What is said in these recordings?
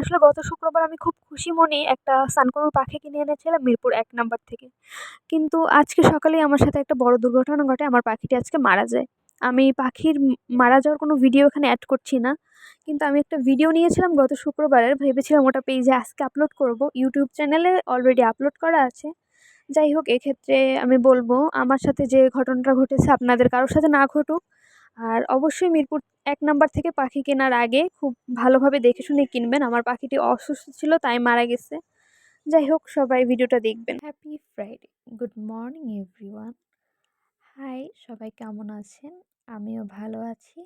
আসলে গত শুক্রবার আমি খুব খুশি মনেই একটা সানকুনুর পাখি কিনে এনেছিলাম মিরপুর ১ নাম্বার থেকে। কিন্তু আজকে সকালেই আমার সাথে একটা বড় দুর্ঘটনা ঘটে। আমার পাখিটি আজকে মারা যায়। আমি পাখির মারা যাওয়ার কোনো ভিডিও এখানে এড করছি না। কিন্তু আমি একটা ভিডিও নিয়েছিলাম গত শুক্রবারের, ভেবেছিলাম ওটা পেজে আজকে আপলোড করব। YouTube চ্যানেলে অলরেডি আপলোড করা আছে। যাই হোক, এক্ষেত্রে আমি বলব, আমার সাথে যে ঘটনাটা ঘটেছে আপনাদের কারো সাথে না ঘটুক। আর অবশ্যই মিরপুর ১ নাম্বার থেকে পাখি কেনার আগে খুব ভালোভাবে দেখে শুনে কিনবেন। আমার পাখিটি অসুস্থ ছিল তাই মারা গেছে। যাই হোক, সবাই ভিডিওটা দেখবেন। Happy Friday. Good morning everyone. Hi, সবাই কেমন আছেন? আমিও ভালো আছি।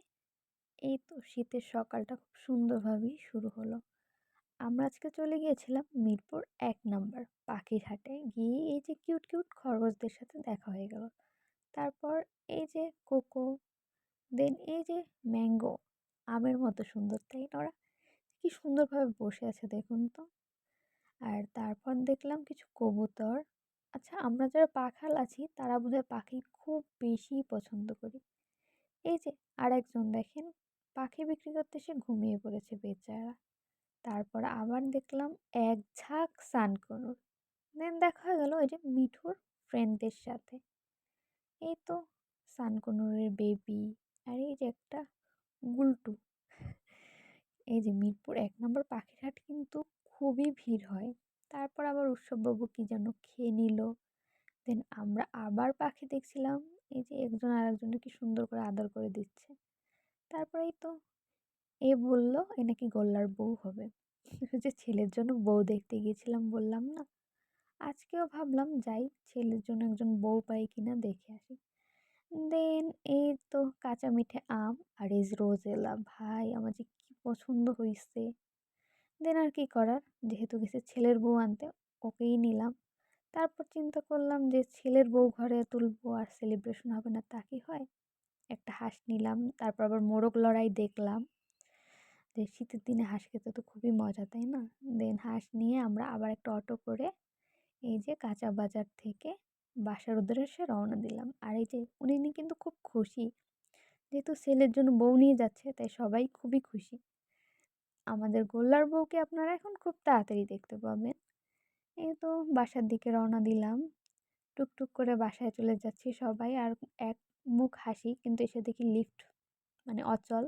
এই তো শীতের সকালটা খুব সুন্দরভাবেই শুরু হলো। আমরা আজকে চলে গিয়েছিলাম মিরপুর ১ নাম্বার পাখির হাটে। গিয়ে এই যে কিউট কিউট খরগোশদের সাথে দেখা হয়ে গেল। তারপর এই যে কোকো, দেন এই যে ম্যাঙ্গো, আমের মতো সুন্দর, তাই না? ওরা কি সুন্দরভাবে বসে আছে দেখুন তো। আর তারপর দেখলাম কিছু কবুতর। আচ্ছা, আমরা যারা পাখাল আছি তারা বোধহয় পাখি খুব বেশি পছন্দ করি। এই যে আরেকজন দেখেন, পাখি বিক্রি করতে এসে ঘুমিয়ে পড়েছে বেচারা। তারপর আবার দেখলাম এক ঝাঁক সানকুনুর। দেন দেখা হয়ে গেল ওই যে মিঠুর ফ্রেন্ডদের সাথে। এই তো সানকুনুরের বেবি, আর এই যে একটা গুলটু। এই যে মিরপুর ১ নম্বর পাখির হাট কিন্তু খুবই ভিড় হয়। তারপর আবার উৎসববাবু কি যেন খেয়ে নিল। দেন আমরা আবার পাখি দেখছিলাম। এই যে একজন আরেকজনকে কি সুন্দর করে আদর করে দিচ্ছে। তারপরেই তো এ বলল এ নাকি গোল্লার বউ হবে। যে ছেলের জন্য বউ দেখতে গিয়েছিলাম বললাম না, আজকেও ভাবলাম যাই ছেলের জন্য একজন বউ পাই কিনা দেখে আসি। দেন এই তো কাঁচা মিঠে আম আর এই রোজেলা, ভাই আমার যে কি পছন্দ হয়েছে। দেন আর কি করার, যেহেতু গেছে ছেলের বউ আনতে, ওকেই নিলাম। তারপর চিন্তা করলাম যে ছেলের বউ ঘরে তুলবো আর সেলিব্রেশন হবে না, তা কি হয়। একটা হাঁস নিলাম, তারপর আবার মোরগ লড়াই দেখলাম। যে শীতের দিনে হাঁস খেতে তো খুবই মজা, তাই না? দেন হাঁস নিয়ে আমরা আবার একটা অটো করে এই যে কাঁচা বাজার থেকে বাসার উদ্দেশ্যে রওনা দিলাম। আর এই যে উনি কিন্তু খুব খুশি, যেহেতু ছেলের জন্য বউ নিয়ে যাচ্ছে তাই সবাই খুবই খুশি। আমাদের গোল্লার বউকে আপনারা এখন খুব তাড়াতাড়ি দেখতে পাবেন। এই তো বাসার দিকে রওনা দিলাম, টুকটুক করে বাসায় চলে যাচ্ছি সবাই। আর এক মুখ হাসি, কিন্তু এসে দেখি লিফট মানে অচল,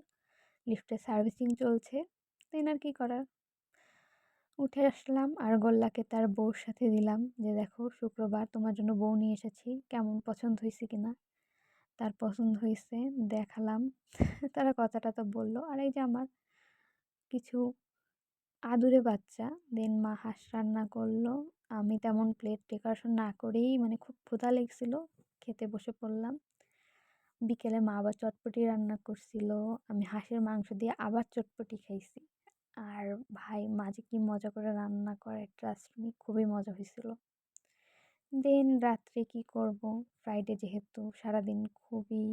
লিফটের সার্ভিসিং চলছে। তাই না, আর কি করার, উঠে আসলাম আর গোল্লাকে তার বউর সাথে দিলাম যে দেখো শুক্রবার তোমার জন্য বউ নিয়ে এসেছি, কেমন পছন্দ হয়েছে কিনা। তার পছন্দ হয়েছে, দেখালাম। তারা কথাটা তো বললো। আর এই যে আমার কিছু আদুরে বাচ্চা। দেন মা হাঁস রান্না করলো। আমি তেমন প্লেট ডেকোরেশন না করেই মানে খুব ক্ষুধা লেগছিল, খেতে বসে পড়লাম। বিকেলে মা আবার চটপটি রান্না করছিল, আমি হাঁসের মাংস দিয়ে আবার চটপটি খাইছি। আর ভাই মা যে কি মজা করে রান্না করে, ট্রাস্ট মি, খুবই মজা হয়েছিল। দেন রাত্রে কি করব, ফ্রাইডে যেহেতু সারাদিন খুবই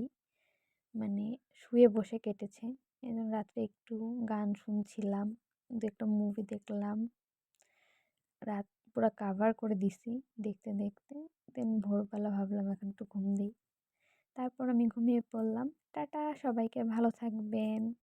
মানে শুয়ে বসে কেটেছে, এজন্য রাত্রে একটু গান শুনছিলাম, দু একটা মুভি দেখলাম। রাত পুরো কাভার করে দিছি দেখতে দেখতে। দেন ভোরবেলা ভাবলাম এখন একটু ঘুম দিই। তারপর আমি ঘুমিয়ে পড়লাম। টাটা, সবাইকে ভালো থাকবেন।